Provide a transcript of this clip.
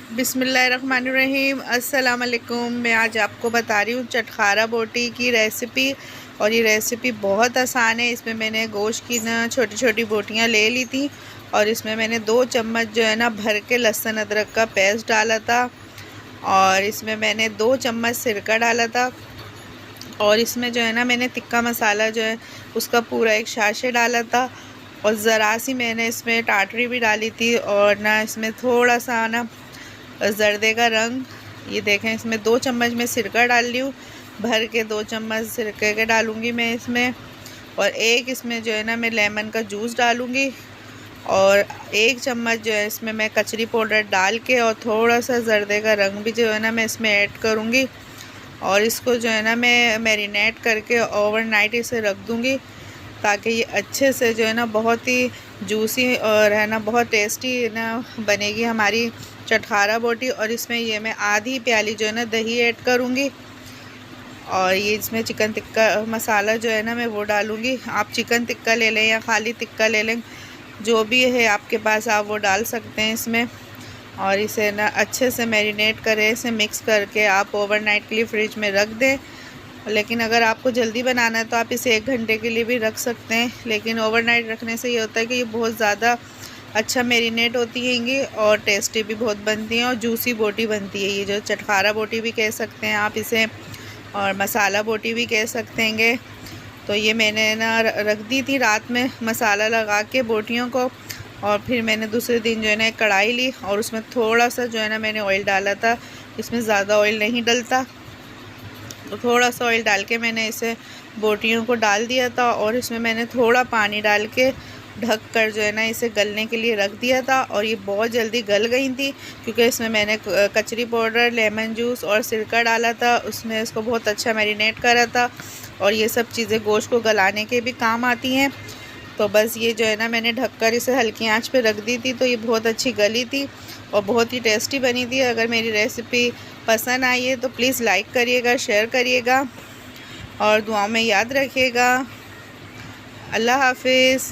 बिस्मिल्लाहिर्रहमानिर्रहीम। अस्सलाम वालेकुम। मैं आज आपको बता रही हूँ चटखारा बोटी की रेसिपी। और ये रेसिपी बहुत आसान है। इसमें मैंने गोश्त की ना छोटी छोटी बोटियाँ ले ली थी और इसमें मैंने 2 चम्मच जो है ना भर के लहसुन अदरक का पेस्ट डाला था। और इसमें मैंने 2 चम्मच सिरका डाला था। और इसमें जो है ना मैंने तिक्का मसाला जो है उसका पूरा एक शाशे डाला था। और ज़रा सी मैंने इसमें टाटरी भी डाली थी। और ना इसमें थोड़ा सा ना जर्दे का रंग, ये देखें, इसमें 2 चम्मच में सिरका डाल रही हूँ। भर के 2 चम्मच सिरके के डालूँगी मैं इसमें। और एक इसमें जो है ना मैं लेमन का जूस डालूँगी। और 1 चम्मच जो है इसमें मैं कचरी पाउडर डाल के और थोड़ा सा जर्दे का रंग भी जो है ना मैं इसमें ऐड करूँगी। और इसको जो है ना मैं मैरिनेट करके ओवरनाइट इसे रख दूँगी ताकि ये अच्छे से जो है ना बहुत ही जूसी और है ना बहुत टेस्टी ना बनेगी हमारी चटखारा बोटी। और इसमें ये मैं आधी प्याली जो है ना दही ऐड करूँगी। और ये इसमें चिकन टिक्का मसाला जो है ना मैं वो डालूँगी। आप चिकन टिक्का ले लें या खाली टिक्का ले लें, जो भी है आपके पास आप वो डाल सकते हैं इसमें। और इसे ना अच्छे से मैरिनेट करें, इसे मिक्स करके आप ओवरनाइट के लिए फ्रिज में रख दें। लेकिन अगर आपको जल्दी बनाना है तो आप इसे 1 घंटे के लिए भी रख सकते हैं। लेकिन ओवरनाइट रखने से ये होता है कि ये बहुत ज़्यादा अच्छा मैरिनेट होती हैंगी और टेस्टी भी बहुत बनती हैं और जूसी बोटी बनती है। ये जो चटखारा बोटी भी कह सकते हैं आप इसे, और मसाला बोटी भी कह सकते हैं। तो ये मैंने ना रख दी थी रात में मसाला लगा के बोटियों को। और फिर मैंने दूसरे दिन जो है ना एक कढ़ाई ली और उसमें थोड़ा सा जो है ना मैंने ऑयल डाला था। इसमें ज़्यादा ऑयल नहीं डलता, तो थोड़ा सा ऑयल डाल के मैंने इसे बोटियों को डाल दिया था। और इसमें मैंने थोड़ा पानी डाल के ढक कर जो है ना इसे गलने के लिए रख दिया था। और ये बहुत जल्दी गल गई थी क्योंकि इसमें मैंने कचरी पाउडर, लेमन जूस और सिरका डाला था। उसमें इसको बहुत अच्छा मैरिनेट करा था और ये सब चीज़ें गोश्त को गलाने के भी काम आती हैं। तो बस ये जो है ना मैंने ढककर इसे हल्की आंच पे रख दी थी, तो ये बहुत अच्छी गली थी और बहुत ही टेस्टी बनी थी। अगर मेरी रेसिपी पसंद आई है तो प्लीज़ लाइक करिएगा, शेयर करिएगा और दुआओं में याद रखिएगा। अल्लाह हाफिज़।